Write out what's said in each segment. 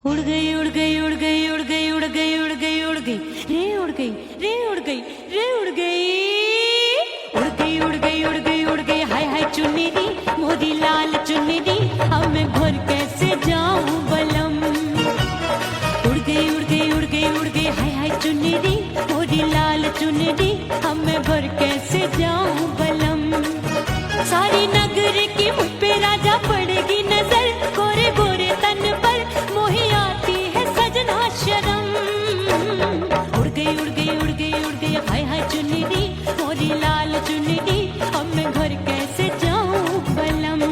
उड़ गई उड़ गई उड़ गई उड़ गई उड़ गई उड़ गई उड़ गई रे उड़ गई रे उड़ गई रे उड़ गई उड़ गई उड़ गई उड़ गई उड़ गई हाय हाय चुन्नी दी मोदी लाल चुन्नी दी अब मैं घर कैसे जाऊं बलम। उड़ गई उड़ गई उड़ गई उड़ गई हाय हाय चुन्नी दी मोदी लाल चुन्नी दी अब मैं घर कैसे जाऊं बलम। सारी नगर की मुझ पे राजा पड़ेगी नजर गोरे गोरे तन पर मोही आती है सजना शर्म। उड़ गई उड़ गई उड़ गई उड़ गई हाय हाय चुन्नी दी मोरी लाल चुन्नी दी अब मैं घर कैसे जाऊं बलम।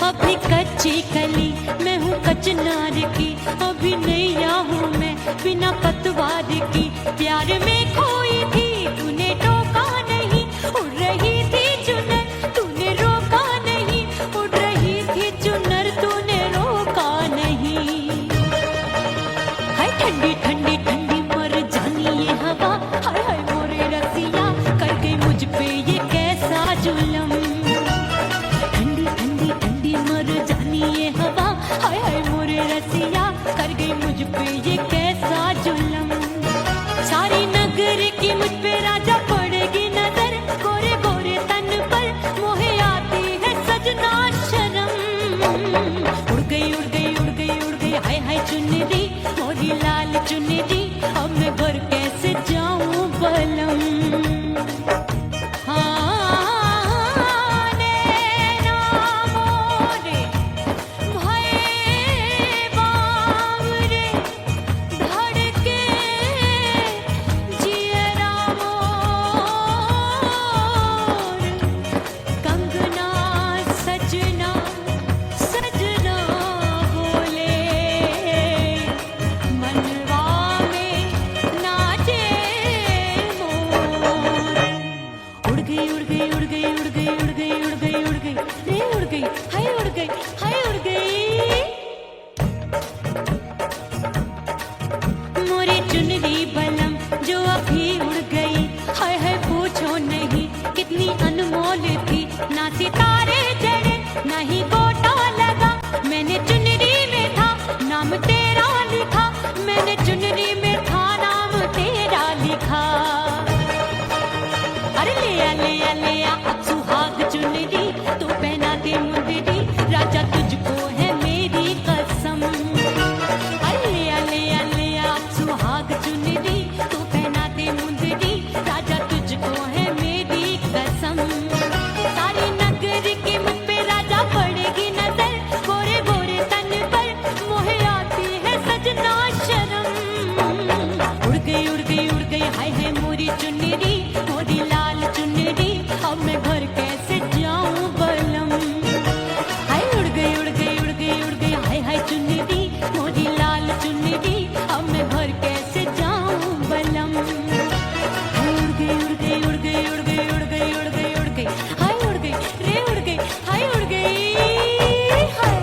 अभी कच्ची कली मैं हूँ कचनार की अभी नैया हूँ मैं बिना पतवार की प्यार में खोई थी तूने टोका नहीं उड़ रही थी चुनर तूने रोका नहीं उड़ रही थी चुनर तूने रोका नहीं। हाय ठंडी ठंडी ठंडी मर जानी ये हवा हाय हाय मोरे रसिया कर गई मुझ पे ये कैसा जुल्म। ठंडी ठंडी ठंडी मर जानी ये हवा हाय हाय मोरे रसिया कर गई मुझ पे ये कैसा जुल्म। सारी नगर की मुझ पे राजा पड़ेगी नजर गोरे गोरे तन पर मोहे आती है सजना शर्म। उड़ गई उड़ गई उड़ गई उड़ गई हाय हाय चुन्नी दी मोरी लाल चुन्नी दी अब मैं घर कैसे जाऊं बलम। कितनी अनमोल थी ना सितारे चढ़े ना ही गोटा लगा मैंने चुनरी में था नाम तेरा लिखा मैंने चुनरी में था नाम तेरा लिखा। अरे ले आ अब सुहाग चुनरी तू पहना दे मुंदरी राजा तुझको है मेरी कसम। अरे ले आ अब सुहाग चुनरी तू पहना दे मुंदरी राजा तुझको है मेरी कसम। सारी नगर की मुझ पे राजा पड़ेगी नजर गोरे गोरे तन पर मोहे आती है सजना शर्म। उड़ गई उड़ गई उड़ गई हाय हाय मोरी चुन्नी मोरी लाल चुन्नी अब मैं घर कैसे जाऊं बलम। हाय उड़ गई उड़ गई उड़ गई उड़ गई हाय हाय चुन्नी मोरी लाल चुन्नी अब मैं घर कैसे जाऊं बलम। उड़ गई उड़ गई उड़ गई उड़ गई उड़ गई उड़ गई उड़ गई हाय उड़ गई रे उड़ गई हाय उड़ गई हाय।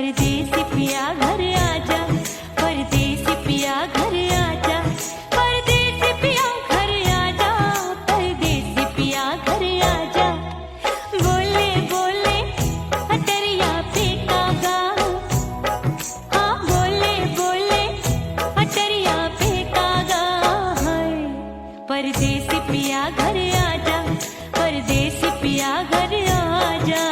परदेसी पिया घर आजा, परदेसी पिया घर आजा, परदेसी पिया घर आजा, परदेसी पिया घर आजा। बोले बोले अटरिया पे कागा, हाँ बोले बोले अटरिया पे कागा है। परदेसी पिया घर आजा, परदेसी पिया घर आजा।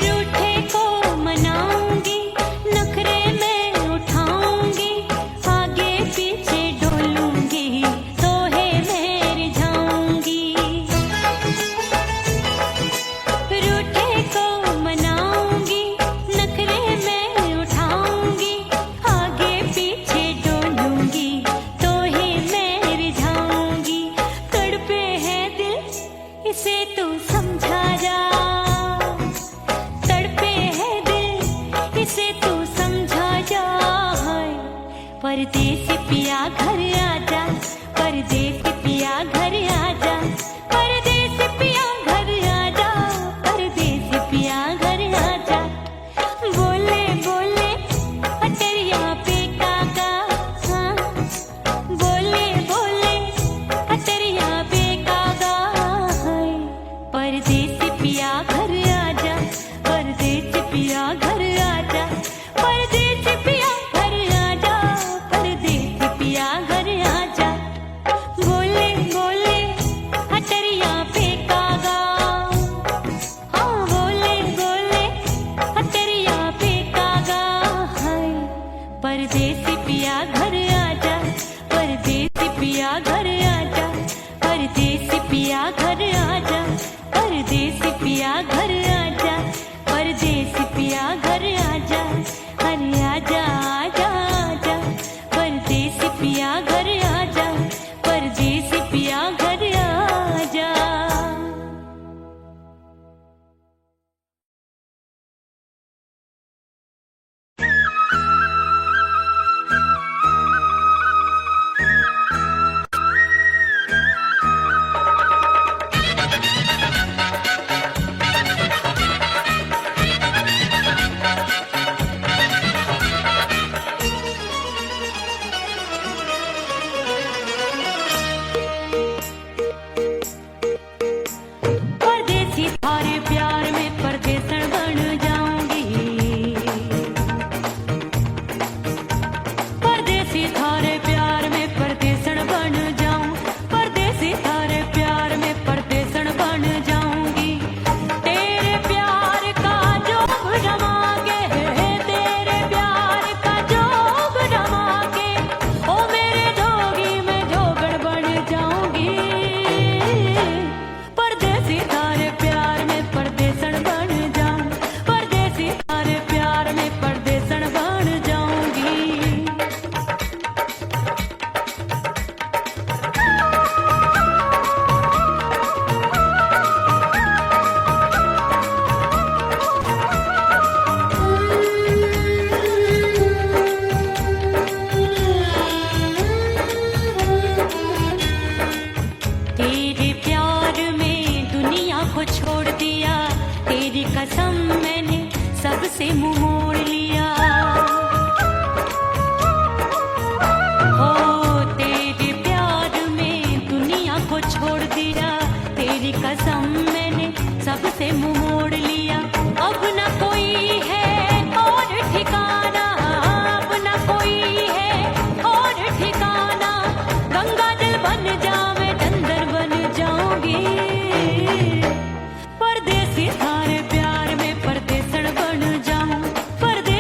रूठे को मनाऊंगी, नखरे में उठाऊंगी, आगे पीछे डोलूंगी, तोहे में रिझाऊंगी। रूठे को मनाऊंगी, नखरे में उठाऊंगी, आगे पीछे डोलूंगी, तोहे में रिझाऊंगी। तड़पे है दिल इसे तू समझा जा, तड़पे है दिल इसे तू समझा जा है। परदेसी पिया घर आजा, परदेसी पिया घर आजा, परदेसी पिया घर आजा, परदेसी पिया घर आजा। बोले बोले अटरिया पे कागा, हाँ बोले बोले अटरिया पे कागा है। परदेसी पिया घर आजा, परदेसी पिया घर आजा, परदेसी पिया घर आजा, परदेसी पिया घर आजा। बोले बोले अटरिया पे कागा, हाँ बोले बोले अटरिया पे कागा है। परदेसी पिया घर आजा, परदेसी पिया घर आजा, परदेसी पिया घर आजा, परदेसी पिया घर आजा, परदेसी पिया घर आजा। अरे आजा आजा आजा, परदेसी पिया घर आजा, परदेसी पिया घर आजा। परदेसी थारे प्यार में परदेसन बन जाऊंगी, परदेसी थारे प्यार में परदेसन बन जाऊं, परदेसी थारे प्यार में परदेसन बन जाऊंगी। तेरे प्यार का जोग जमा के, तेरे प्यार का जोग जमा के, ओ मेरे जोगी मैं जोगड़ बन जाऊंगी। परदेसी थारे प्यार में परदेसन बन जाऊं, परदेसी थारे प्यार में परदेसन बन जाऊंगी। तेरे प्यार में दुनिया को छोड़ दिया, तेरी कसम मैंने सबसे मुंह मोड़ लिया। हो तेरे प्यार में दुनिया को छोड़ दिया, तेरी कसम मैंने सबसे मुंह मोड़ लिया। अब न कोई है और ठिकाना, अब न कोई है और ठिकाना, गंगा जल बन जावे डंगर बन जाऊंगी। परदेसी थारे प्यार में परदेसन बन जाऊं, परदेसी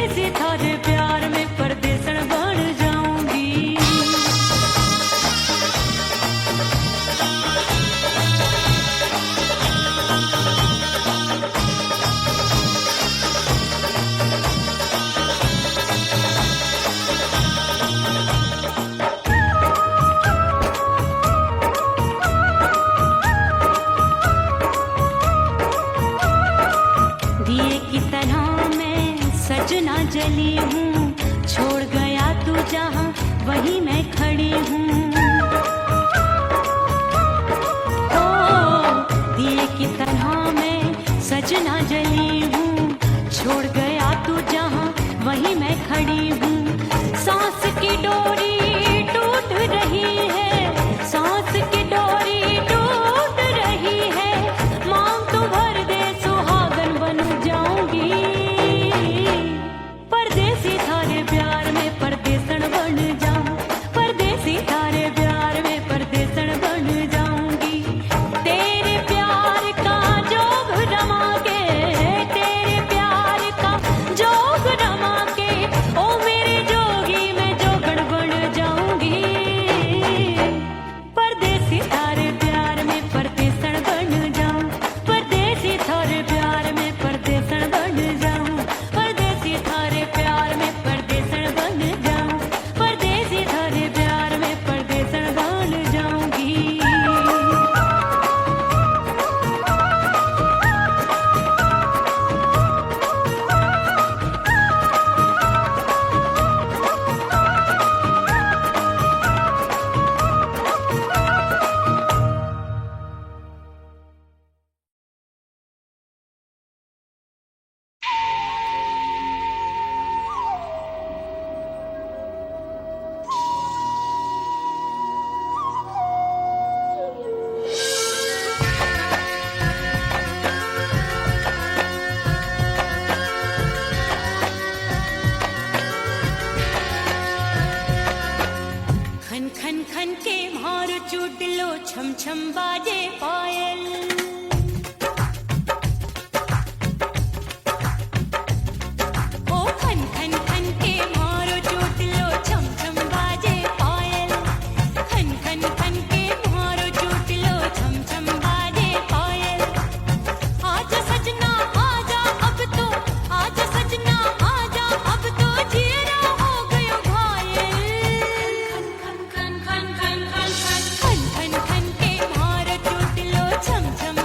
चूट लो छम छम बाजे पायल। ओ खन खन खन के मारो चूट लो छम छम बाजे पायल। खन खन खन के मारो चूट लो छम छम बाजे पायल। आजा सजना आजा अब तो, आजा सजना आजा अब तो, जियरा हो गयो घायल। खन खन खन खन खन खन खन खन के मारो चूट लो छम छम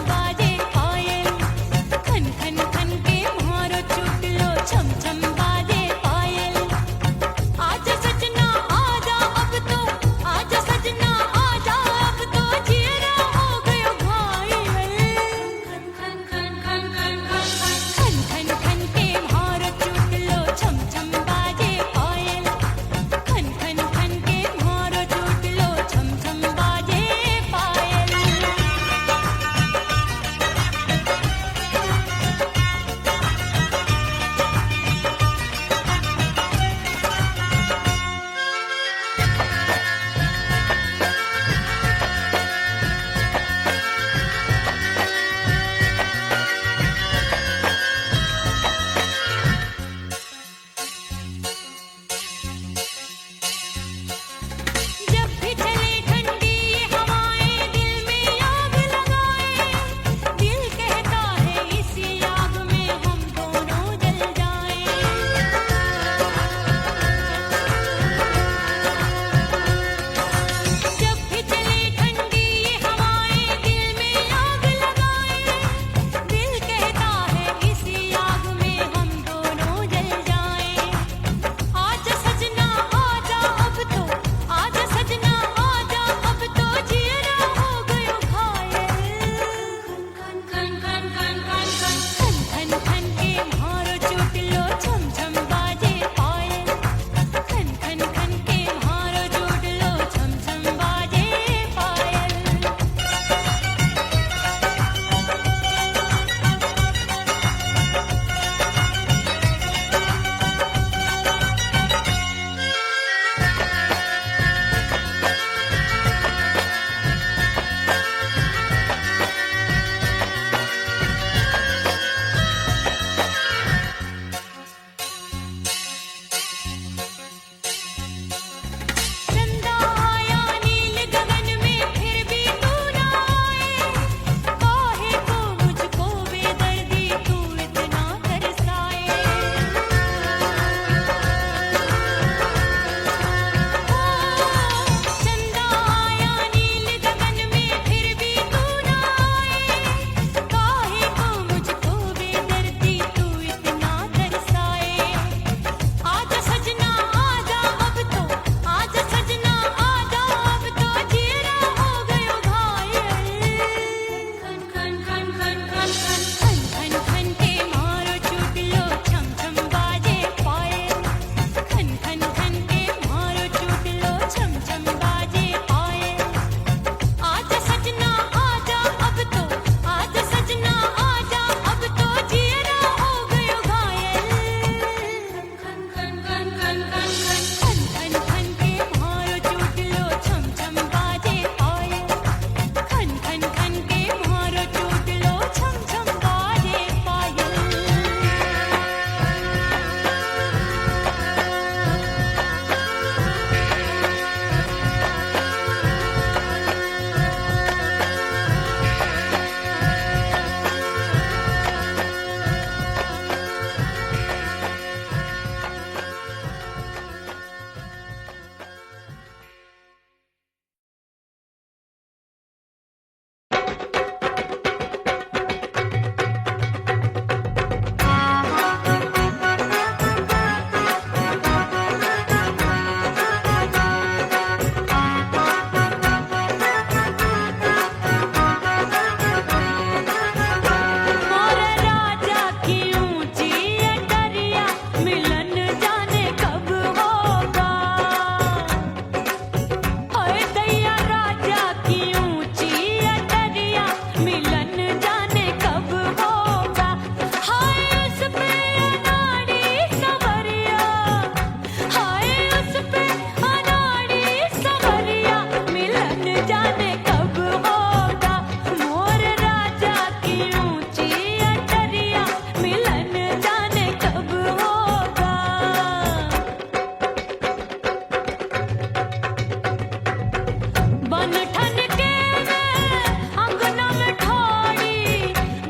बन ठन के मैं अंगना में ठाड़ी,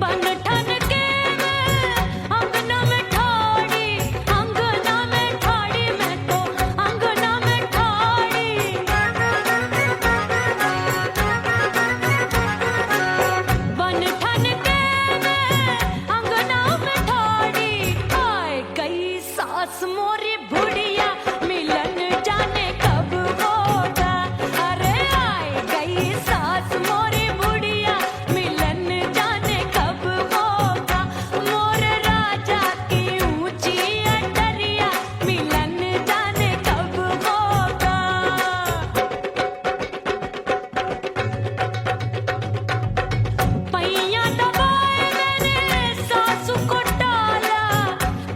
बन ठन के मैं अंगना में ठाड़ी, अंगना में ठाड़ी, मैं तो अंगना में ठाड़ी। बन ठन के मैं अंगना में ठाड़ी, आए गई सास मोरी बुढ़िया, मिलन जाने कब होगा। अरे आए गई सास मोरी बुढ़िया, मिलन जाने कब होगा। मोर राजा की ऊंची अटरिया, मिलन जाने कब होगा। पैया दबाए मैंने सासू को टाला,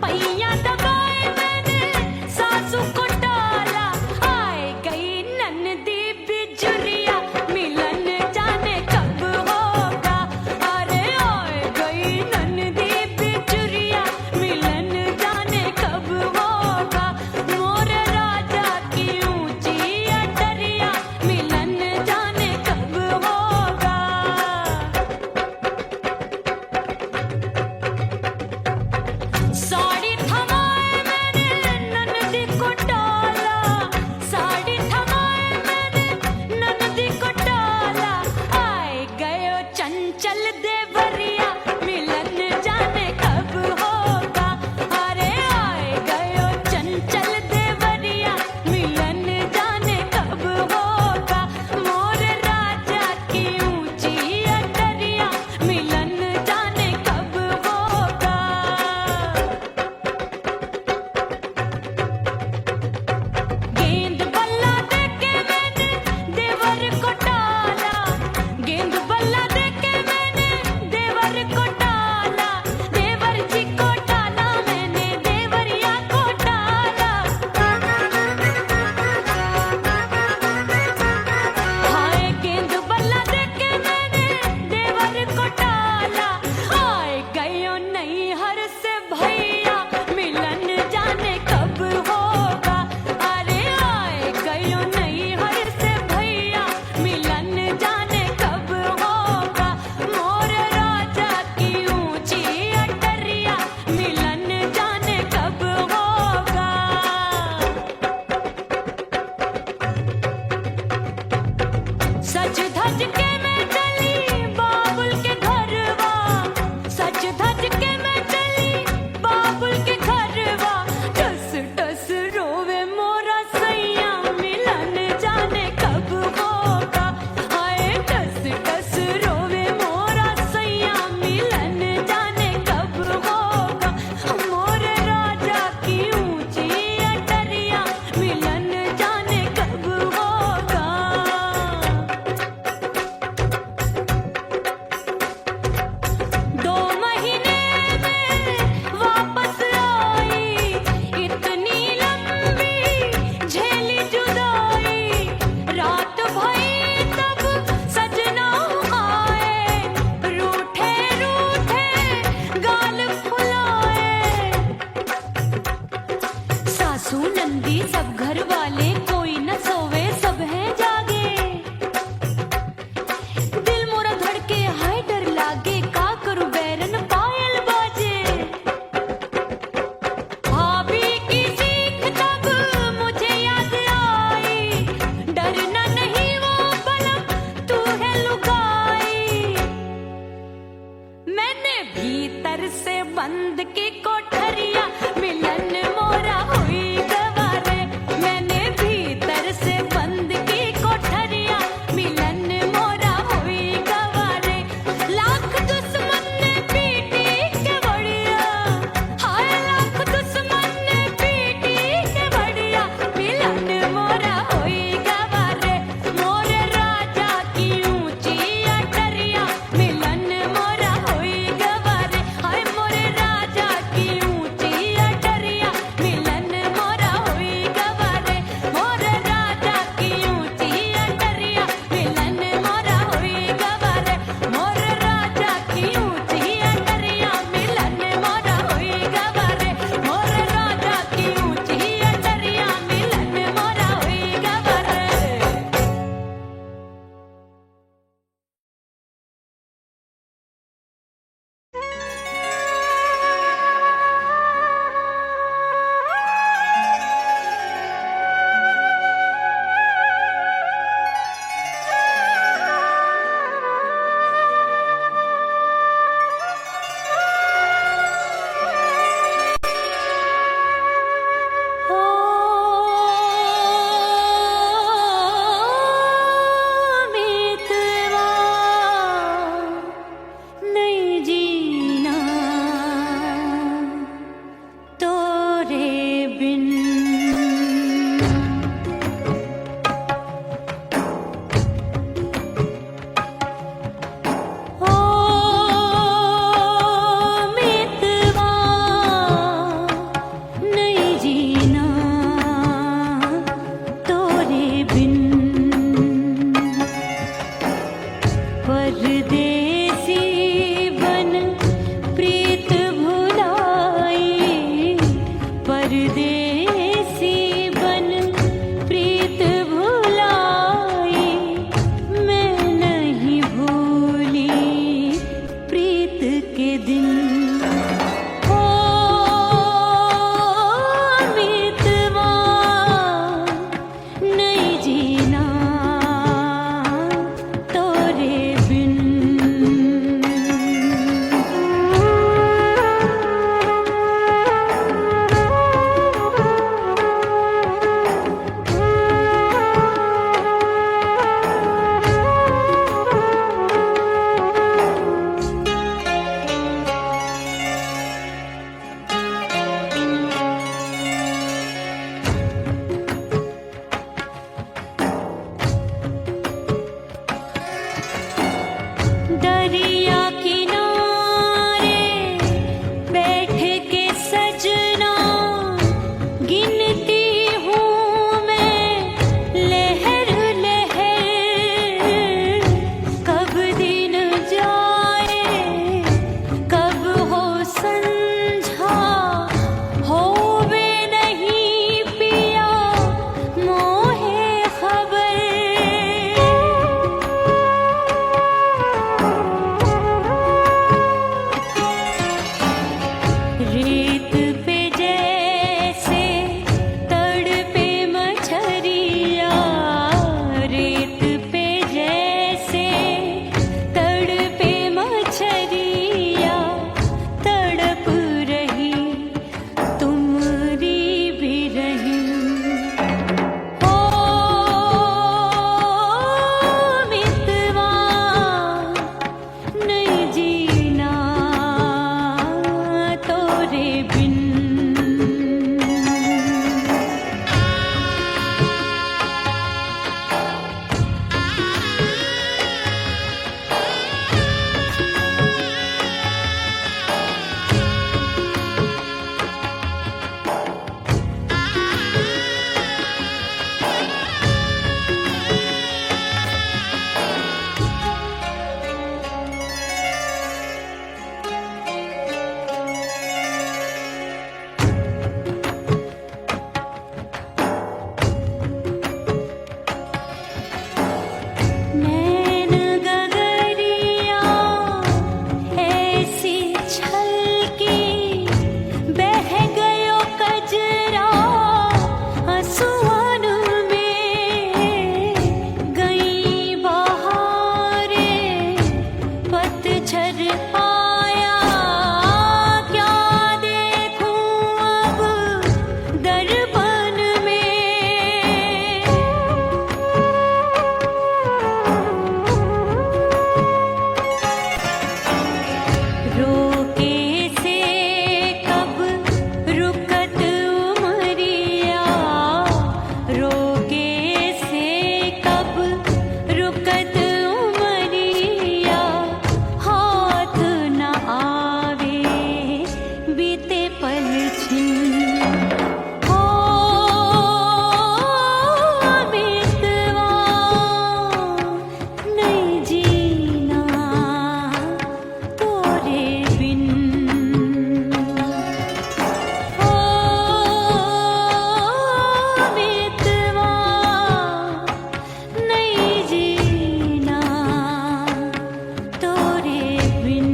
पैया दबाए मैंने सासू को टाला, आए गई ननदी बिजुरिया, मिलन जाने कब होगा। अरे आए गई ननदी बिजुरिया, मिलन जाने कब होगा। मोर राजा की ऊंची अटरिया, मिलन जाने कब होगा। साड़ी थमाए मैंने ननदी को डाला, साड़ी थमाए मैंने ननदी को डाला, आए गयो चंचल देवरिया, मिलन जाने कब होगा। अरे आए गयो चंचल देवरिया, मिलन जाने कब होगा। मोर राजा की ऊंची अटरिया, मिलन जाने कब होगा। गेंद बल्ला देके मैंने देवर को टाला, गेंद बल्ला देके मैंने देवर को टाला, देवर जी को टाला मैंने देवरिया को टाला। हाय गेंद बल्ला देके मैंने देवर को टाला, आए गयो नैहर से भैया, मिलन जाने कब होगा। अरे आए गयो नैहर से भैया, मिलन जाने कब होगा। मोर राजा की ऊंची अटरिया, मिलन जाने कब होगा। सज धज के मैं चली बाबुल के घरवा, सज धज के मैं चली बाबुल के घरवा, टस टस रोवे मोरा सैया, मिलन जाने कब होगा। हाय टस टस रोवे मोरा सैया, मिलन जाने कब होगा। मोर राजा की ऊंची अटरिया, मिलन जाने कब होगा। दरिया किनारे बैठ के सजना गिनती हूँ मैं लहर लहर, कब दिन जाए कब हो संझा, होवे नहीं पिया मोहे खबर। रेत पे जैसे तड़पे मछरिया, रेत पे जैसे तड़पे मछरिया, तड़प रही तुम्हारी भी रही। ओ मितवा नहीं जीना तोरे बिन। नैन गगरिया ऐसी छलकी, बह गयो कजरा आंसुअन में। गई बहारें पतझर आया, क्या देखूं अब दर्पण में। रोके से कब रुकत उमरिया, रोके से कब रुकत उमरिया, हाथ न आवे बीते पल छिन। ओ मितवा नहीं जीना तोरे बिन। ओ मितवा नहीं जीना तोरे बिन।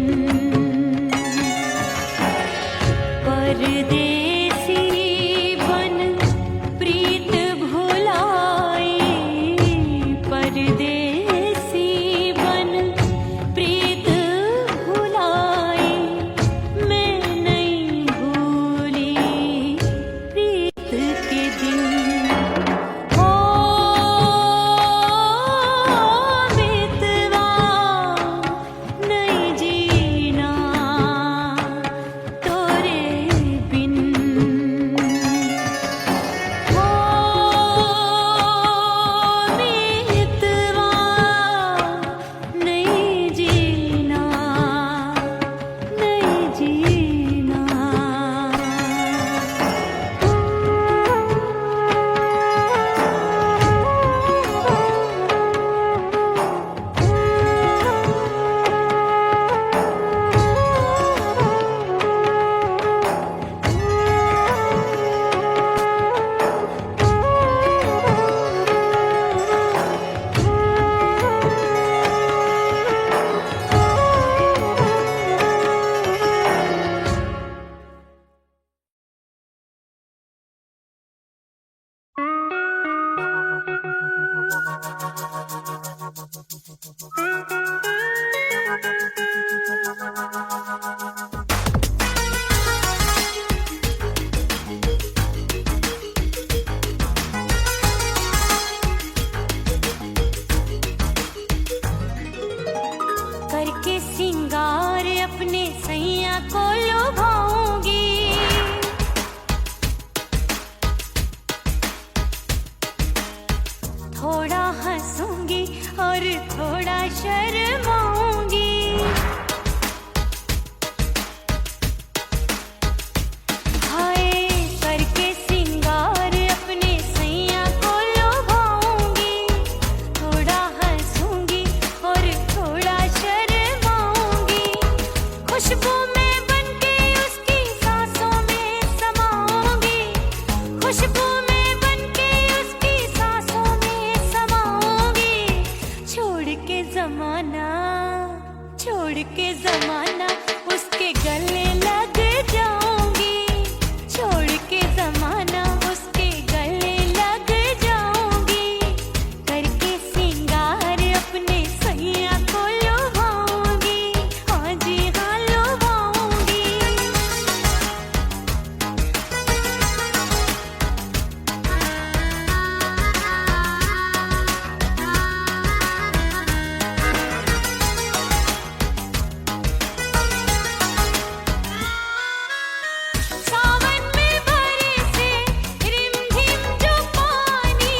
परदेसी बन प्रीत भुलाई, परदेसी बन प्रीत भुलाई, मैं नहीं भूली प्रीत के दिन। ओ मितवा नहीं जीना तोरे बिन। ओ मितवा नहीं जीना, नहीं जीना। करके सिंगार अपने सैया को लुभाऊंगी, थोड़ा हंसूंगी और थोड़ा शर्माऊंगी। जमाना, छोड़ के जमाना उसके गले लग जाऊंगी, छोड़ के जमाना उसके गले लग जाऊंगी, करके सिंगार अपने सैया को लुभाऊंगी, हाँ जी हाँ लुभाऊंगी। सावन में बरसे रिमझिम जो पानी,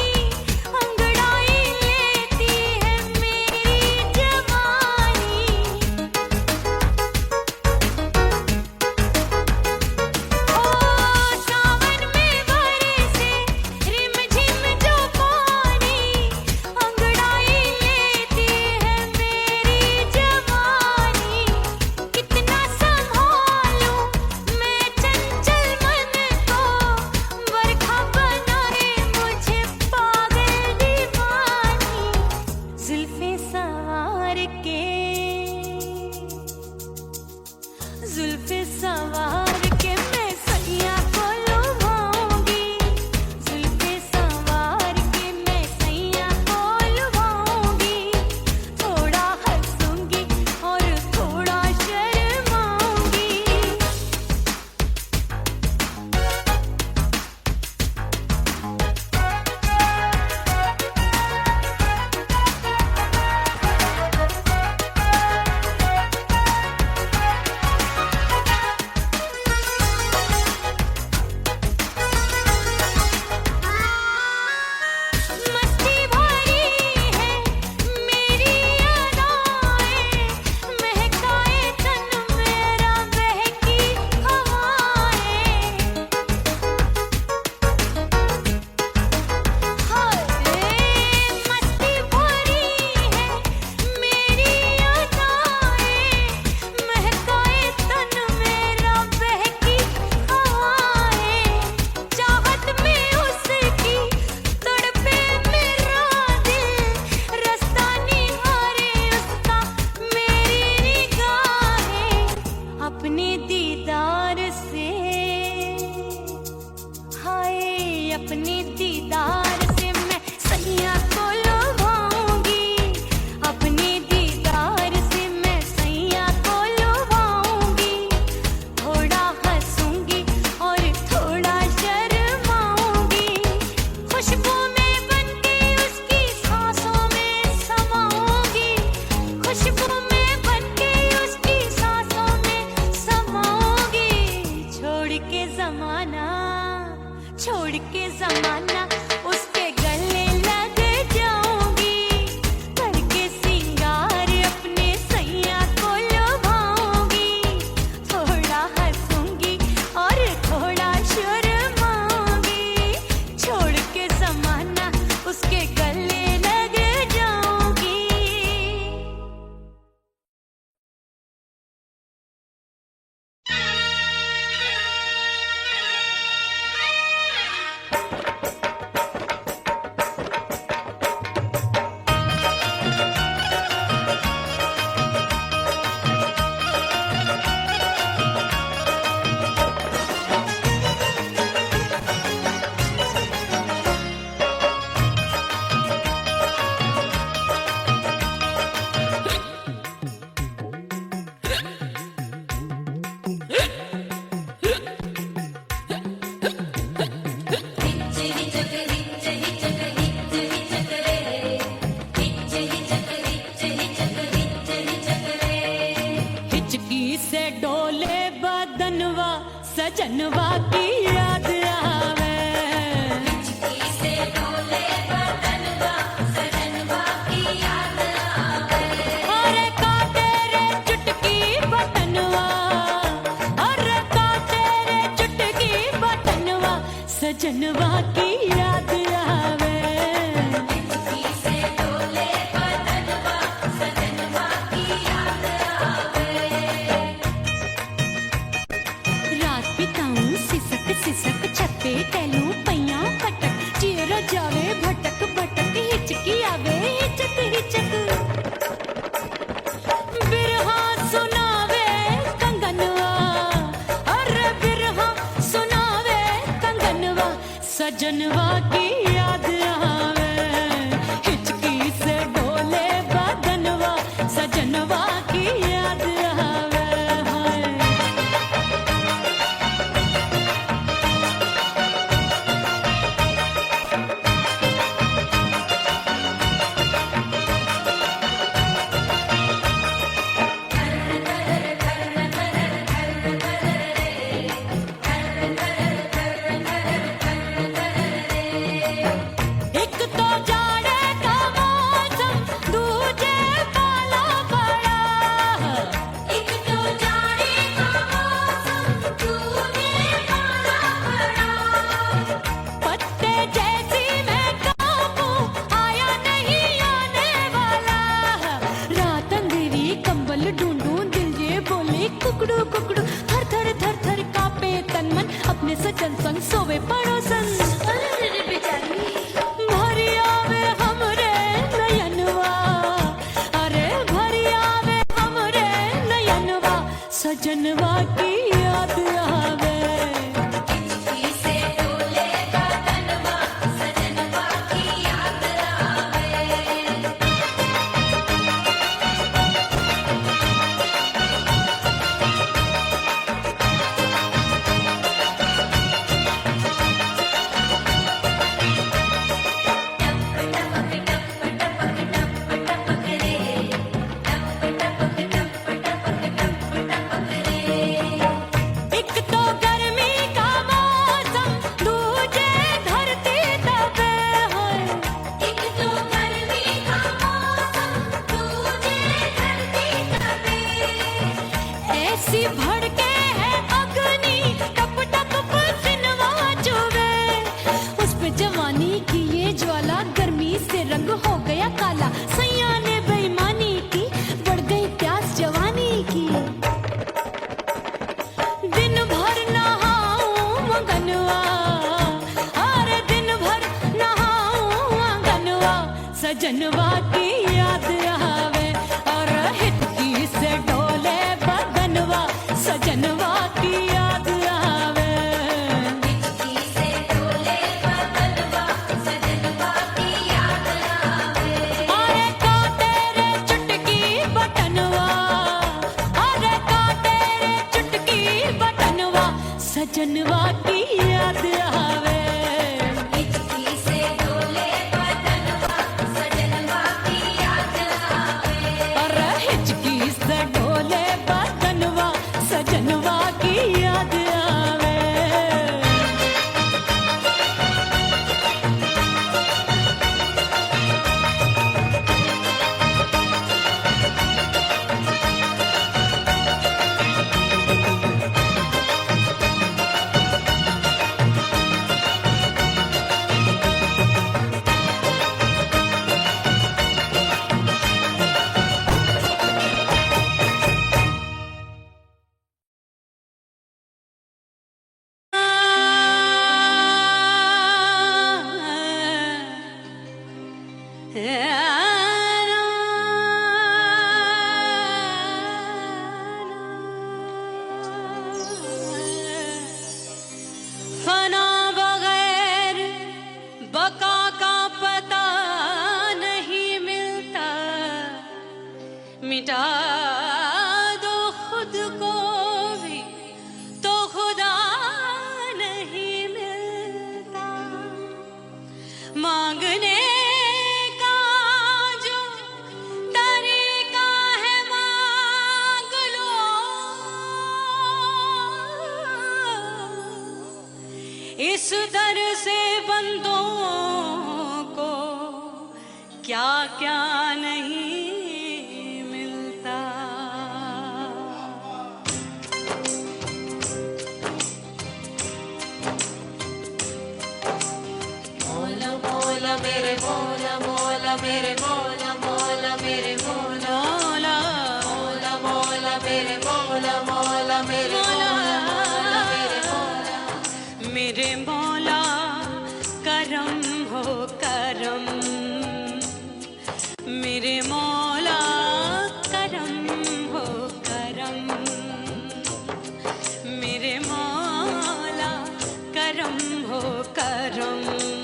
अंगड़ाई लेती है मेरी जवानी। ओ सावन में बरसे रिमझिम जो पानी, अंगड़ाई लेती है मेरी जवानी। कितना संभालूं मैं चंचल मन को, बरखा बनाए मुझे पागल दीवानी। जुल्फे सवार के, जुल्फे सवार के मैं सैया को लुभाऊंगी, जुल्फे सवार के मैं सैया को लुभाऊंगी। थोड़ा हंसूंगी और थोड़ा शर्माऊंगी। मस्ती भरी है मेरी अदाएं, महकाए तन मेरा बहकी हवाएं। हाय मस्ती भरी है मेरी अदाएं, महकाए तन मेरा बहकी हवाएं। चाहत में उसकी तड़पे मेरा दिल, रास्ता निहारे उसका मेरी निगाहें। अपने दीदार से, हाय अपने दीदार से मैं सैया को लुभाऊंगी, अपने दीदार से मैं सैया को लुभाऊंगी। थोड़ा हंसूंगी और थोड़ा शर्माऊंगी। खुशबू में बनके उसकी सांसों में समाऊंगी, खुशबू में बनके उसकी सांसों में समाऊंगी। छोड़ के जमाना, छोड़ के जमाना उसके गले लग जाऊंगी, करके सिंगार अपने सैया को लुभाऊंगी। थोड़ा हंसूंगी और थोड़ा शर्माऊंगी। छोड़ के जमाना उसके गले लग जाऊंगी। हिचकी से डोले बदनवा, सजनवा की याद आवे। हिचकी से डोले बदनवा, सजनवा की याद आवे। अरे काटे रे चुटकी बटनवा, अरे काटे रे चुटकी बटनवा, सजनवा की याद आवे। हिचकी से डोले बदनवा, सजनवा की याद आवे। रात बिताऊं सिसक सजनवा की याद आवे, हिचकी से डोले बदनवा, सजनवा की याद आवे हाय। एक तो जाड़े का मौसम, दूजे पाला पड़ा, एक तो जाड़े का मौसम, दूजे पाला पड़ा, पत्ते जैसी मैं कांपूं, आया नहीं आने वाला, रात अंधेरी कंबल ढूंढूं, दिल ये बोले कुकड़ू कुकड़ू, थर थर थर थर कांपे तन मन, अपने सजन संग सोवे पड़ोसन। भरी आवे हमरे नयनवा, अरे भरी आवे हमरे नयनवा, सजनवा की याद आवे, हिचकी से डोले बदनवा, सजनवा की याद आवे। एक तो गर्मी का मौसम, दूजे धरती तपे हाय, एक तो गर्मी का मौसम, दूजे धरती तपे, ऐसी भड़के है अग्नि, टप टप पसीनवा चुभे, उस पे जवानी की ये ज्वाला, गर्मी से रंग हो गया काला, सैया ने बेईमानी की, बढ़ गई प्यास जवानी की, दिन भर नहाऊं मगनवा, अरे दिन भर नहाऊं मगनवा, सजनवा की याद आवे, और हिचकी से डोले बदनवा, सजनवा की याद आवे, हिचकी से डोले बदनवा, सजनवा की याद आवे, अरे का तेरे चुटकी बटनवा, अरे का तेरे चुटकी बटनवा, सजनवा की याद आवे, हिचकी से डोले बदनवा, सजनवा की याद आवे, अरे हिचकी से डोले बदनवा, सजनवा की याद आवे। फना बगैर बका का पता नहीं मिलता, मिटा दो खुद को भी तो खुदा नहीं मिलता, मांगने का जो तरीका है मांग लो, इस दर से बंदों को क्या क्या नहीं मिलता। मौला मौला मेरे मौला, मौला मेरे मौला, मौला मेरे मौला, मौला मौला मेरे मौला, मौला मेरे मौला, मौला मेरे मौला, मेरे मौला करम हो करम, मेरे मौला करम हो करम, मेरे मौला करम हो करम।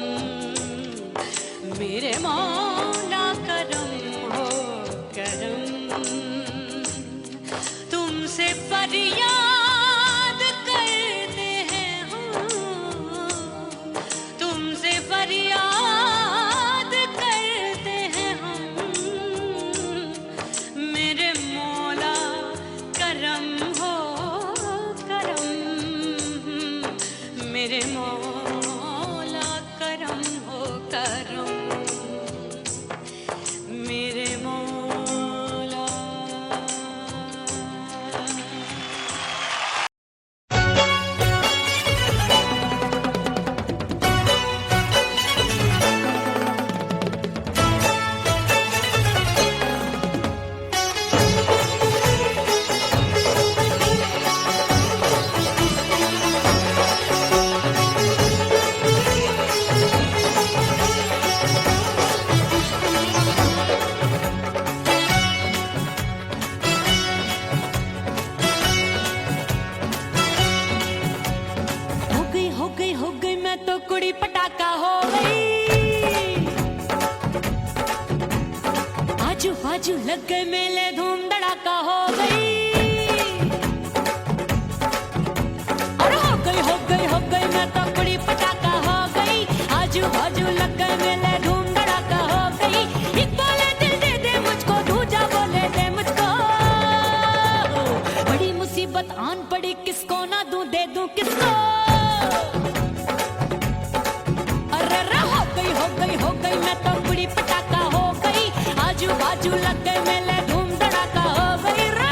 लग गए मेले, धूम धड़ाका हो गई। और हो गई मैं तो बड़ी पटाखा हो गई। आजू बाजू लग गए मेले, धूम धड़ाका हो गई। एक बोले दिल दे दे मुझको, दूजा बोले दे मुझको। बड़ी मुसीबत आन पड़ी, किसको ना दूं दे दूं किसको। अरे हो गई मैं तो बड़ी पटाखा हो गई। आजू बाजू लग गए मेले, धूम धड़ाका हो गई रे।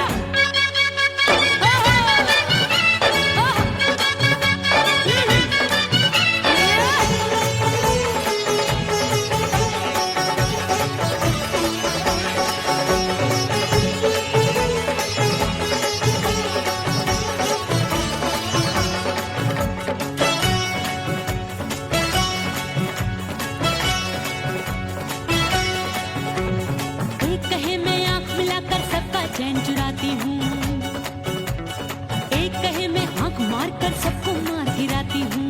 चैन चुराती हूँ, एक कहे मैं आंख मार कर सबको मार गिराती हूँ।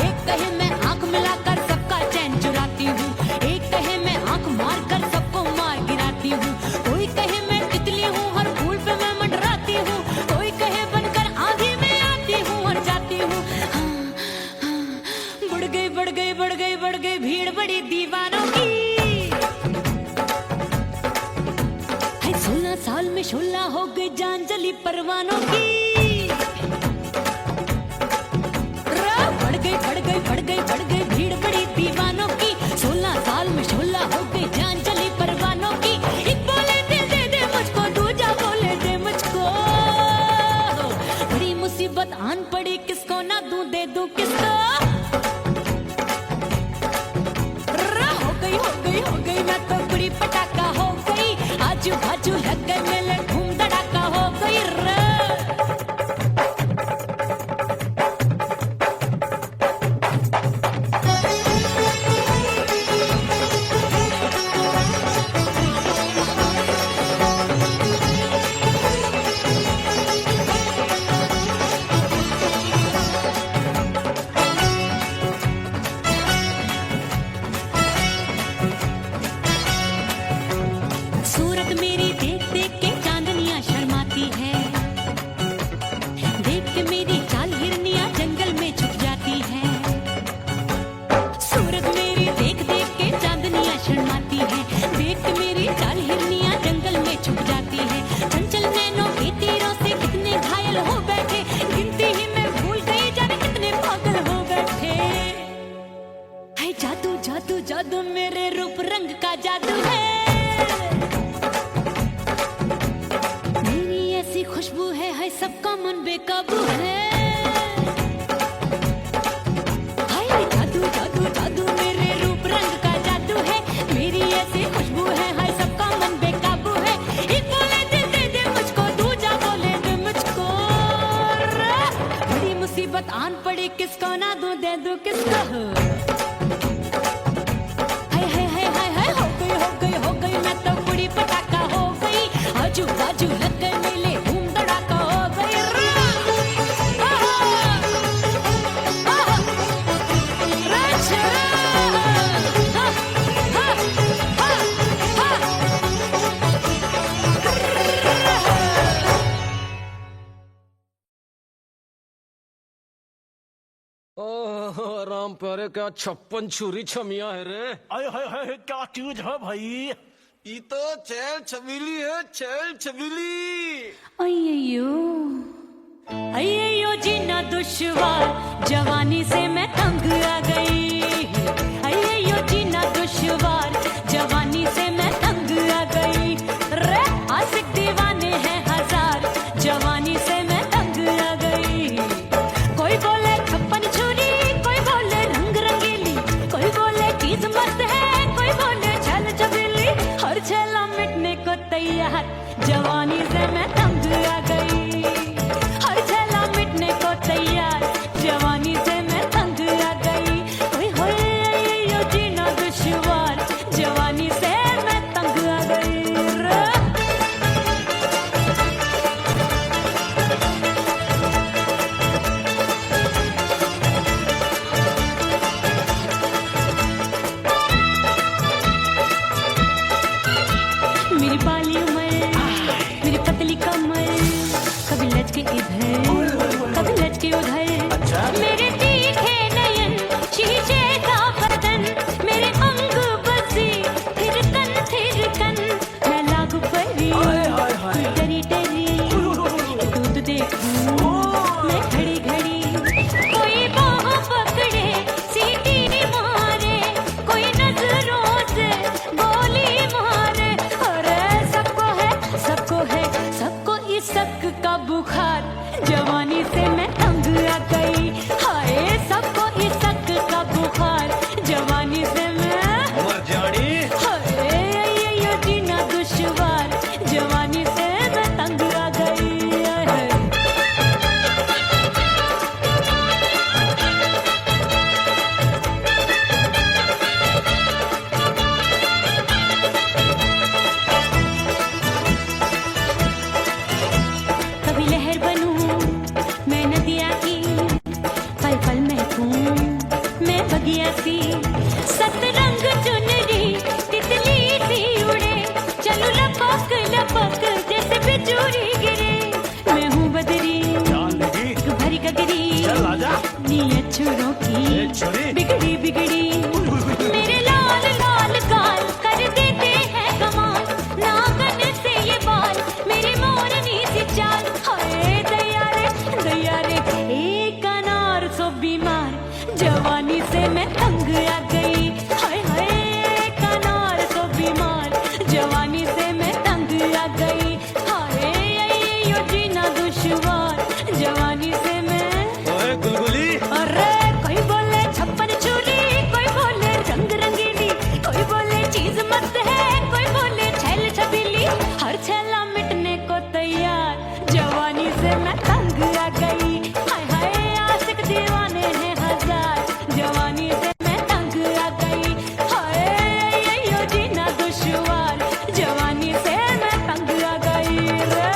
एक कहे मैं आंख मिलाकर सबका चैन चुराती हूँ, एक कहे मैं आंख मार कर सबको मार गिराती हूँ। कोई कहे मैं तितली हूँ, हर फूल पे मैं मंडराती हूँ। कोई कहे बनकर आंधी में आती हूँ और जाती हूँ। बढ़ गई भीड़ बड़ी दीवानों की। 16 साल में शोला हो गई जान जली परवानों की। बढ़ गई भीड़ बड़ी दीवानों की। 16 साल में शोला हो गई जान जली परवानों की। एक बोले दिल दे दे मुझको, दूजा बोले दे मुझको। बड़ी मुसीबत आन पड़ी, किसको ना दूं दे दूं किसको। हो गई मैं तो बड़ी पटाखा हो गई। आजू बाजू लग गए मेले, धूम धड़ाका हो गई रे। सूरत मेरी देख देख के चांदनियां शर्माती है। देख के मेरी चाल हिरनियां जंगल में छुप जाती है। सूरत मेरी देख देख के चांदनियां शर्माती है। देख के मेरी चाल हिरनियां जंगल में छुप जाती है। चंचल नैनों के तीरों से कितने घायल हो बैठे, गिनती ही मैं भूल गई जाने कितने पागल हो बैठे। है जादू जादू जादू मेरे रूप रंग का जादू है। खुशबू है सबका मन बेकाबू है। हाय जादू जादू जादू मेरे रूप रंग का जादू है। मेरी ऐसी खुशबू है, हाय सबका मन बेकाबू है। एक बोले दिल दे दे मुझको, दूजा बोले दे मुझको। बड़ी मुसीबत आन पड़ी, किसको ना दूं दे दूं किसको। हो गई मैं तो बड़ी पटाखा हो गई। आजू बाजू लग गए मेले, धूम धड़ाका हो गई रे। ओह राम प्यारे, क्या 56 छुरी छमिया है रे। हाय क्या चीज है भाई। ये तो चैल छबीली है, चैल छबीली। अय्यो जीना दुश्वार, जवानी से मैं तंग आ गई। अय्यो जीना दुश्वार, जवानी से मैं तंग आ गई रे। आशिक दीवाने हैं हजार, जवानी से मैं तंग आ गई। कोई बोले 56 छुरी, कोई बोले रंग रंगीली, कोई बोले चीज मस्त है, कोई बोले छल छबीली। हर छला मिटने को तैयार, जवानी से मैं तंग आ गई। हर छला मिटने को तैयार, जवानी से मैं तंग आ गई। ओए होए यो जीना दुश्वार, जवानी से मैं तंग आ गई रे। मेरी बाली उम्र, मेरी पतली कमर, कभी लचके इधर कभी लचके उधर, मेरे तीखे नयन शीशे का बदन, मेरे अंग बसे थिरकन, मैं लागू परी डरी डरी, दूध देखूं मैं घड़ी घड़ी, कोई बाहों पकड़े सीटी मारे, कोई नजरों से गोली मारे, अरे सबको इसक का बुखार, जवानी से मैं तंग आ गई, हाय सबको इसक का बुखार, जवानी से मैं मर जानी हाय ये जीना दुश्वार, जवानी से मैं तंग आ गई है। कभी लहर बनूं मैं नदिया की, पल पल महकूं मैं बगिया सी, सतरंग चुनरी तितली सी उड़े, चलूं लपक लपक जैसे बिजुरी गिरे, मैं हूँ बदरी एक भरी गगरी, नीयत छुरों की बिगड़ी बिगड़ी, मेरे लाल लाल गाल कर देते हैं कमाल, नागन से ये बाल मेरी मोरनी सी चाल, हाय दया रे एक अनार सो बीमार, जवानी से मैं तंग आ गई, हाय हाय एक अनार सो बीमार, जवानी से मैं तंग आ गई, हाय यो जीना दुश्वार, जवानी से मैं ओए गुलगुली अरे कोई बोले छप्पन छुरी, कोई बोले रंग रंगीली, कोई बोले चीज मस्त है, कोई बोले छैल छबीली, हर छैला मिटने को तैयार, जवानी से मैं तंग आ गई, हाय हाय आशिक दीवाने हैं हजार, जवानी से मैं तंग आ गई, हाय यो जीना दुश्वार, जवानी से मैं तंग आ गई रे।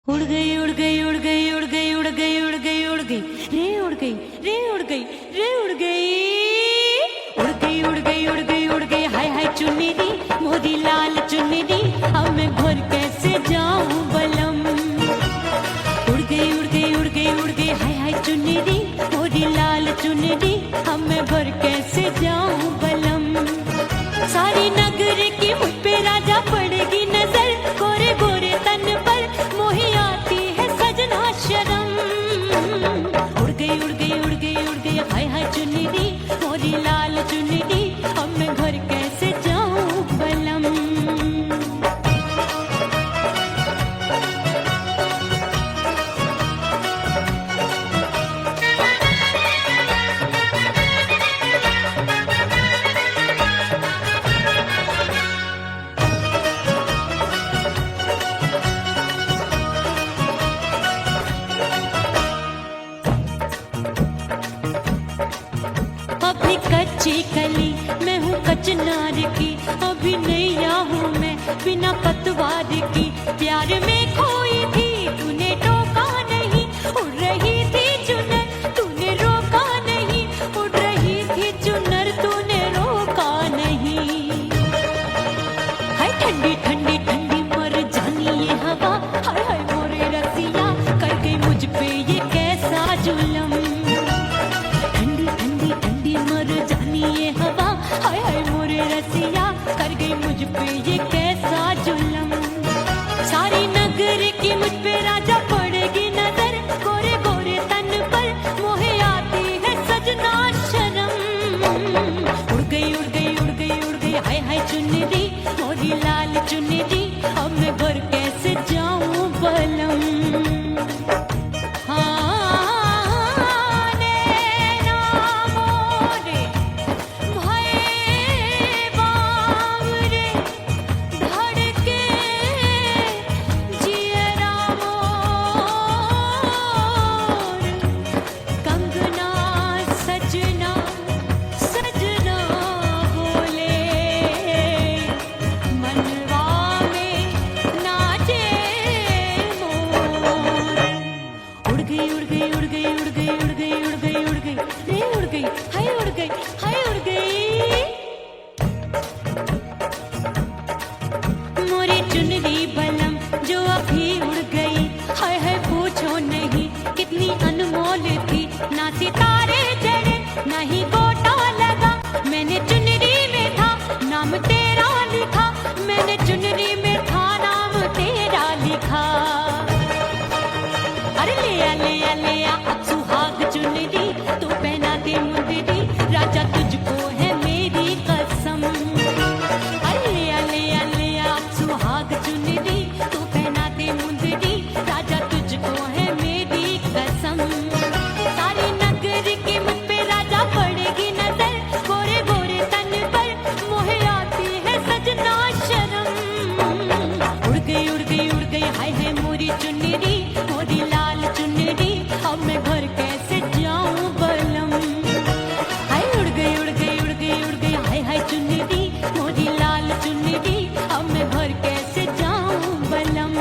उड़ गई उड़ गई उड़ गई उड़ गई उड़ गई उड़ गई उड़ गई रे उड़ गई रे उड़ गई रे उड़ गई उड़ गई उड़ गई उड़ गई उड़ गई, हाय हाय चुन्नी दी मोदी लाल चुन्नी दी, अब मैं घर कैसे जाऊं बलम, उड़ गई उड़ गई उड़ गई उड़ गई, हाय हाय चुन्नी दी मोदी लाल चुन्नी दी, अब मैं घर कैसे जाऊं बलम, सारी नगर की मुझ पे राजा पड़ेगी नजर, गोरे गोरे तन पर मोही आती है सजना शर्म, उड़ गई उड़ गई उड़ गई उड़ गई, हाय हाय चुन्नी दी मोरी लाल चुन्नी दी, अब मैं घर कैसे जाऊं बलम। अभी कच्ची कली मैं हूँ कचनार की, अभी नैया हूँ मैं बिना पतवार की, प्यार में खोई थी तूने टोका नहीं, उड़ रही थी चुनर तूने रोका नहीं, उड़ रही थी चुनर तूने रोका नहीं, हाय ठंडी ठंडी ठंडी मर जानी ये हवा, हाय हाय मोरे रसिया कर गई मुझ पे ये कैसा जुलम, ठंडी ठंडी ठंडी मर जानी ये हवा, हाय हाय मोरे रसिया कर गई मुझ पे ये कैसा जुलम, सारी नगर की मुझ पे उड़ गई उड़ गई उड़ गई उड़ गई उड़ गई रे उड़ गई हाय उड़ गई हाय उड़ गई मोरी चुनरी बलम जो अभी उड़ गई हाय हाय पूछो नहीं कितनी अनमोल थी ना सितारे जड़े ना ही गोटा लगा मैंने चुनरी में था नाम तेरा लिखा मैंने चुनरी में था नाम तेरा लिखा अरे ले आ सुहाग चुनरी तू पहना दे मुंदरी राजा तुझको है मेरी कसम अरे ले आ सुहाग चुनरी तू पहना दे मुंदरी राजा तुझको है मेरी कसम सारी नगरी की मुझ पे राजा पड़ेगी नजर गोरे गोरे तन पर मोहे आती है सजना शर्म उड़ गई उड़ गई उड़ गई हाय हाय मोरी चुनरी मोरी लाल चुनरी अब मैं घर कैसे जाऊं बलम हाय उड़ गई उड़ गई उड़ गई उड़ गई हाय हाय चुनरी मोरी लाल चुनरी अब मैं घर कैसे जाऊं बलम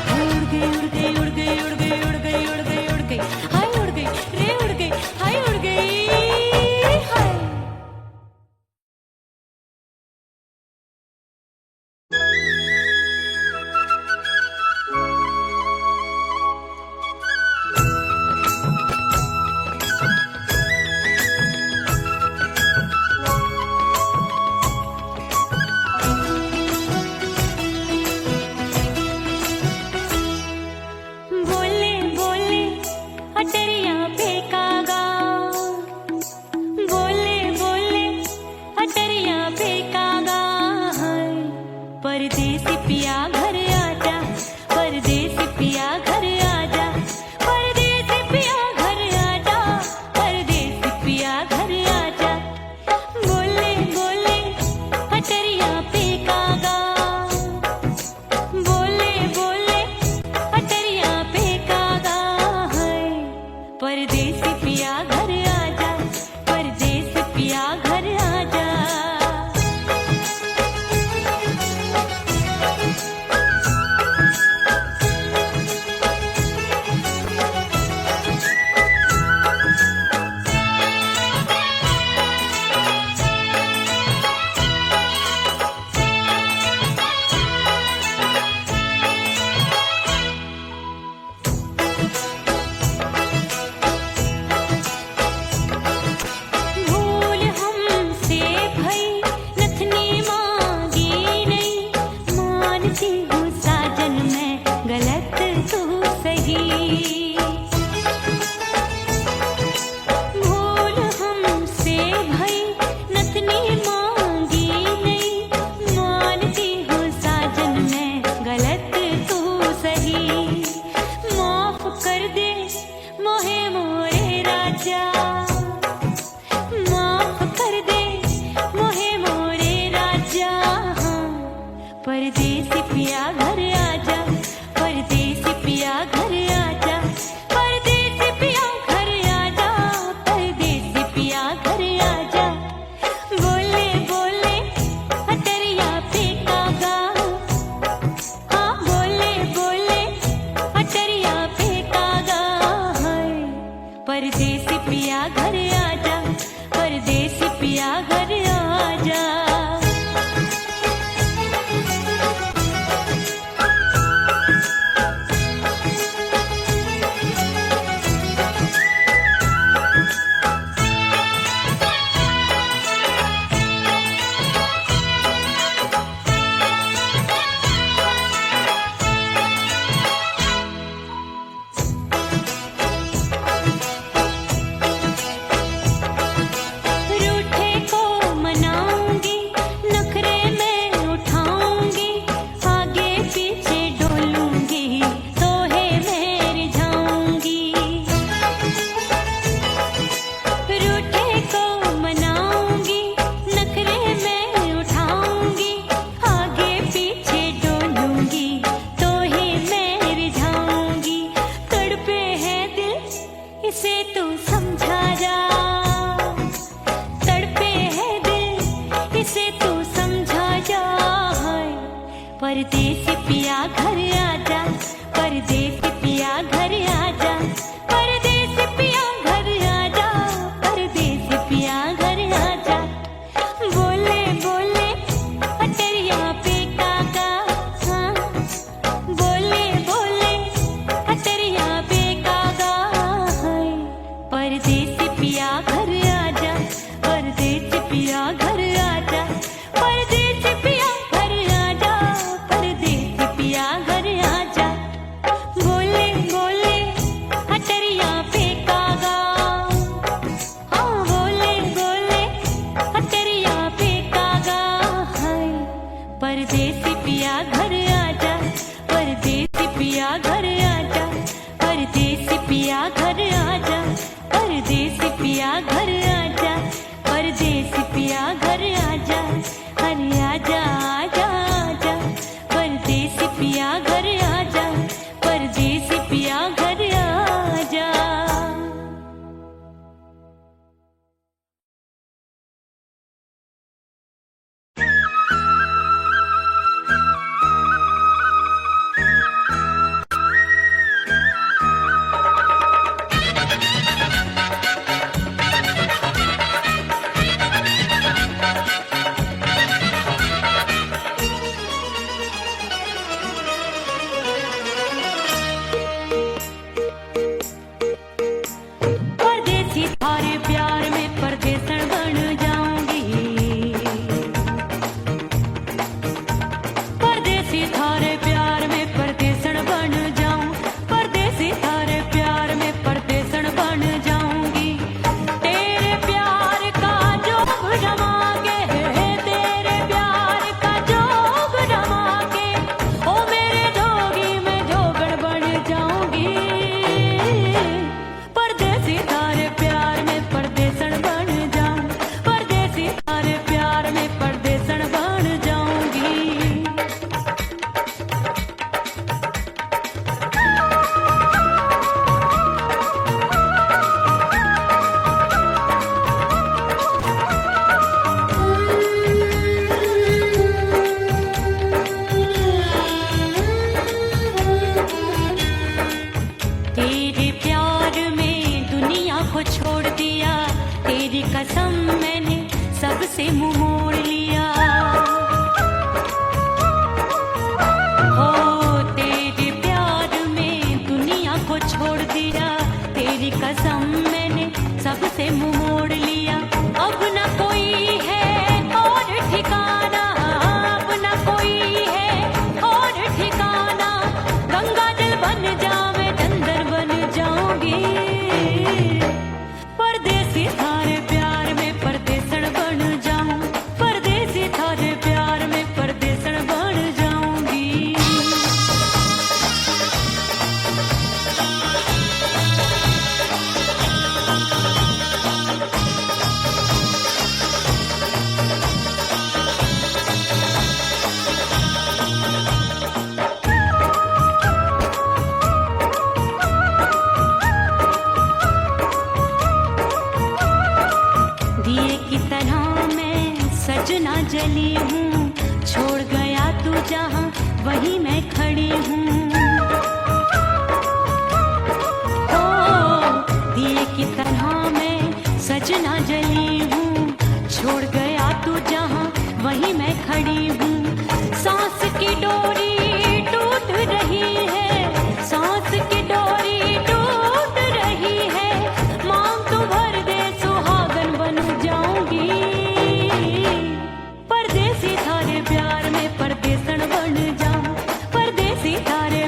हाय उड़ गई उड़ गई उड़ गई उड़ गई उड़ गई उड़ गई उड़ गई हाय उड़ गई रे उड़ गई हाय उड़ गई हाय बोले बोले अटरिया फेंकागा बोले बोले अटरिया फेंकागा हाय परदेसी पिया घर आजा परदेसी पिया घर आजा परदेसी पिया घर आजा परदेसी पिया घर आजा बोले बोले अटरिया फेंकागा बोले बोले अटरिया फेंकागा है परदेसी पिया घर आजा परदेसी पिया घर आजा भूल हमसे भई नथनी मांगी नहीं मानती हूँ साजन मैं गलत तू सही भूल हमसे भई नथनी मांगी नहीं मानती हूँ साजन मैं गलत तू सही माफ कर दे मोहे मोरे राजा माफ कर दे मोहे मोरे राजा हाँ परदेसी पिया घर आजा परदेसी पिया घर आजा परदेसी पिया घर आजा परदेसी पिया घर आजा बोले बोले अटरिया फेंकागा हाँ बोले बोले अटरिया फेंकागा हाय परदेसी पिया घर आजा परदेसी पिया घर आजा रूठे को मनाऊंगी नखरे में उठाऊंगी आगे पीछे डोलूंगी तो है मैं रिझाऊंगी रूठे को मनाऊंगी नखरे में उठाऊंगी आगे पीछे डोलूंगी तो ही मैं रिझाऊंगी तड़पे है दिल इसे तू समझा जा तड़पे है दिल इसे तू समझा जा हाय परदेसी पिया घर आजा परदेसी पिया घर आजा पर घर आजा, परदेसी पिया घर आजा, परदेसी पिया घर आजा, अरे आजा आजा आजा, परदेसी पिया घर आजा, परदेसी पिया घर आजा। परदेसी थारे प्यार में परदेसन बन जाऊंगी, परदेसी थारे प्यार में परदेसन बन जाऊं, परदेसी थारे प्यार में परदेसन बन जाऊंगी। तेरे प्यार का जोग जमा के, तेरे प्यार का जोग जमा के, ओ मेरे जोगी में जोगड़ बन जाऊंगी। परदेसी थारे प्यार में परदेसन बन जाऊं, परदेसी थारे प्यार में परदेसन बन जाऊंगी। तेरे प्यार में दुनिया को छोड़ दिया, तेरी कसम मैंने सबसे मुंह मोड़ लिया। हो तेरे प्यार में दुनिया को छोड़ दिया, तेरी कसम मैंने सबसे मुंह मोड़ लिया। अब न कोई है और ठिकाना, अब न कोई है और ठिकाना, गंगा जल बन जावे चंदन बन जाऊंगी। परदेसी थारे प्यार में परदेसन बन जाऊं, परदेसी थारे प्यार में परदेसन बन जाऊंगी। दिए की तरह मैं सजना जली हूँ, छोड़ गया तू जहाँ वहीं मैं खड़ी हूँ। ओ दिए की तरह मैं सजना जली हूँ, छोड़ गया तू जहाँ वहीं मैं खड़ी हूँ। सांस की डोरी टूट रही है, सांस की डोरी टूट रही है, मांग तू भर दे सुहागन बन जाऊंगी। परदेसी थारे प्यार में परदेसन बन जाऊं, परदेसी थारे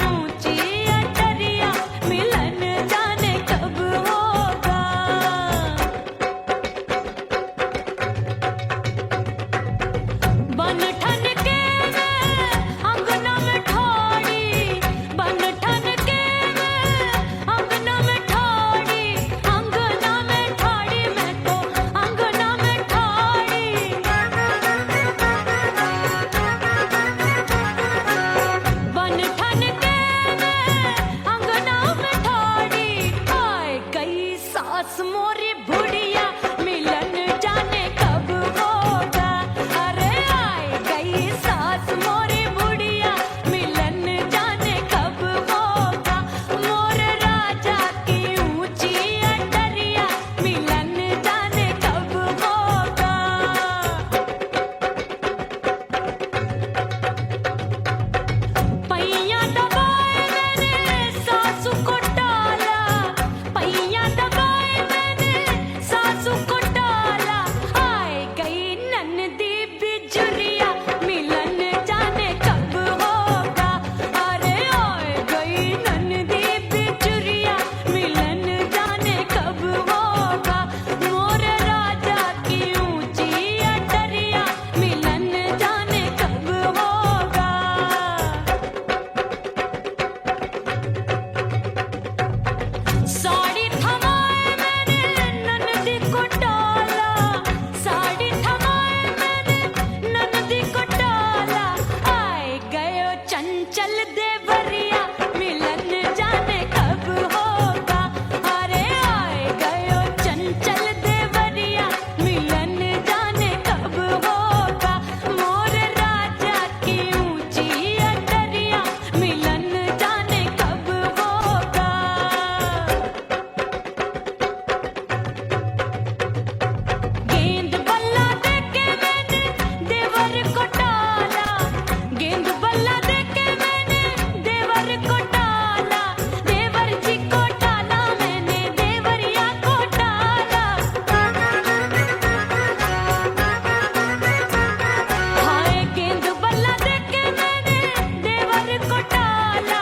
ऊंची अटरिया मिलन जाने कब होगा। बन ठन के मैं अंगना में ठाड़ी, बन ठन के मैं अंगना में ठाड़ी, अंगना में ठाड़ी मैं तो अंगना में ठाड़ी। बन ठन के मैं अंगना में ठाड़ी, आए गई सास मोरी बुढ़िया मिलन जाने कब होगा। अरे आए गई सास मोरी बुढ़िया मिलन जाने कब होगा। मोर राजा की ऊंची अटरिया मिलन जाने कब होगा। पैया दबाए मैंने सासू को डाला, पैया दबाए मैंने सासू को डाला, आए गई ननदी बिजुरिया मिलन जाने कब होगा। अरे आए गई ननदी बिजुरिया मिलन जाने कब होगा। मोर राजा की ऊंची अटरिया मिलन जाने कब होगा। साड़ी थमाए मैंने ननदी को डाला, साड़ी थमाए मैंने ननदी को डाला, आए गयो चंचल देवरिया मिलन जाने कब होगा। अरे आए गयो चंचल देवरिया मिलन जाने कब होगा। मोर राजा की ऊंची अटरिया मिलन जाने कब होगा। गेंद बल्ला देके मैंने देवर को डाला, गेंद बल्ला देके मैंने देवर को डाला, देवर जी को डाला मैंने देवरिया को डाला। हाय गेंद बल्ला देके मैंने देवर को डाला,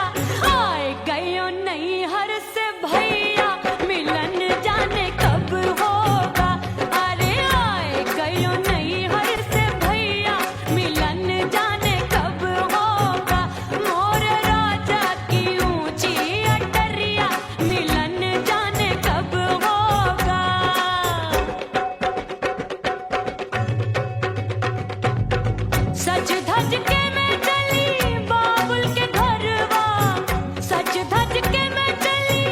आए गयो नैहर से भैया मिलन जाने कब होगा। अरे आए गयो नैहर से भैया मिलन जाने कब होगा। मोर राजा की ऊंची अटरिया मिलन जाने कब होगा। सज धज के मैं चली बाबुल के घरवा, सज धज के मैं चली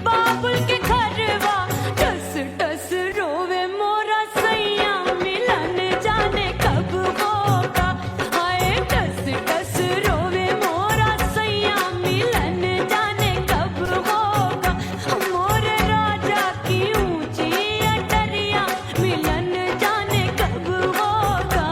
बाबुल के घरवा, टस टस रोवे मोरा सैया मिलन जाने कब होगा। हाय टस टस रोवे मोरा सैया मिलन जाने कब होगा। मोर राजा की ऊंची अटरिया मिलन जाने कब होगा।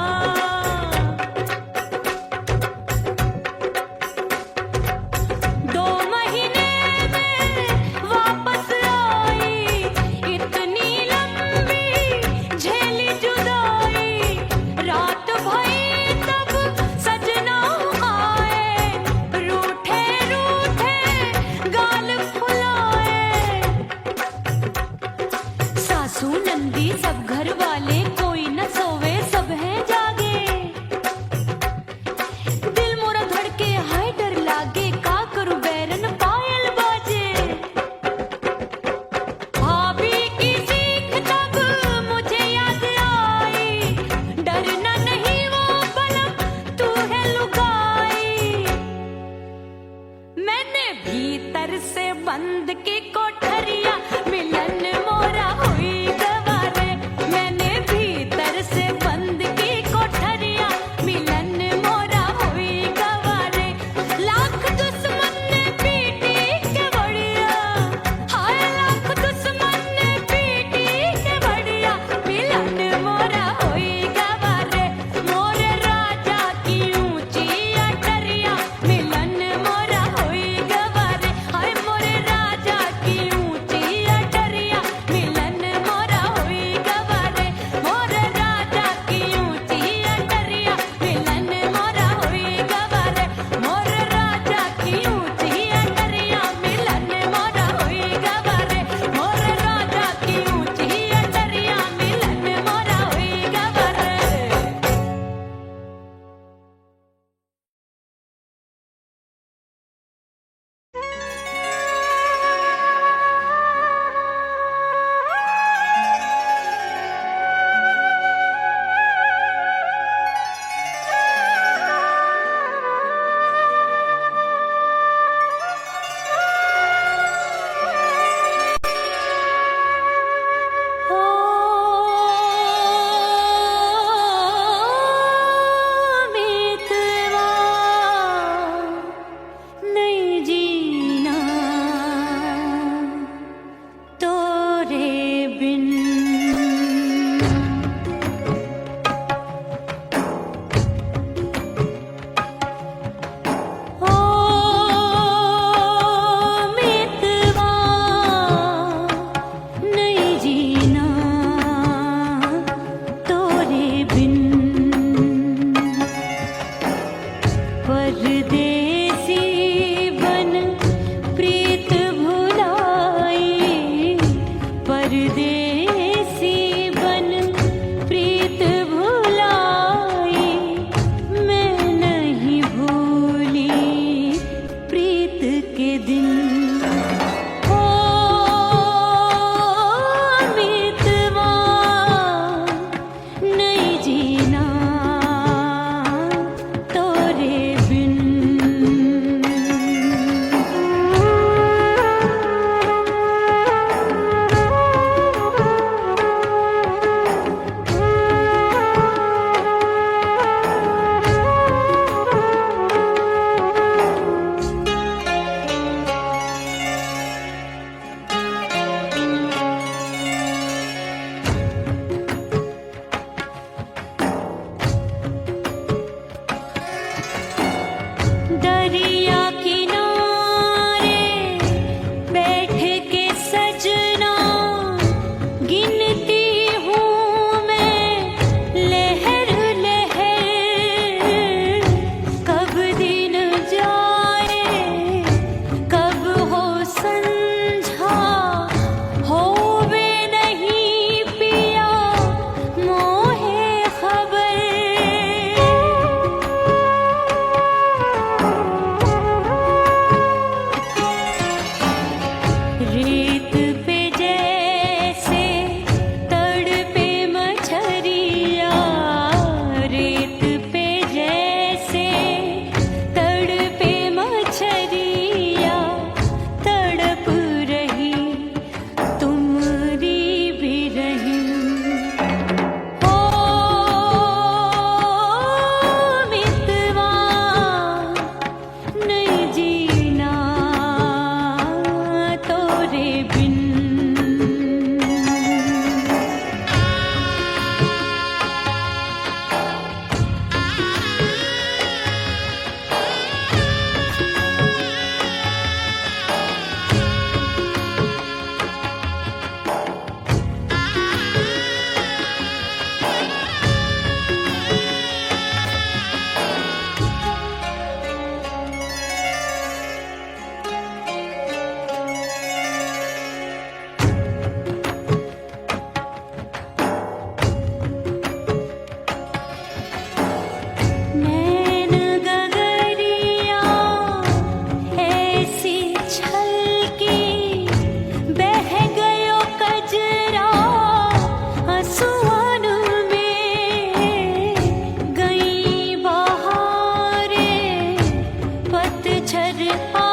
ऊंची नजर आ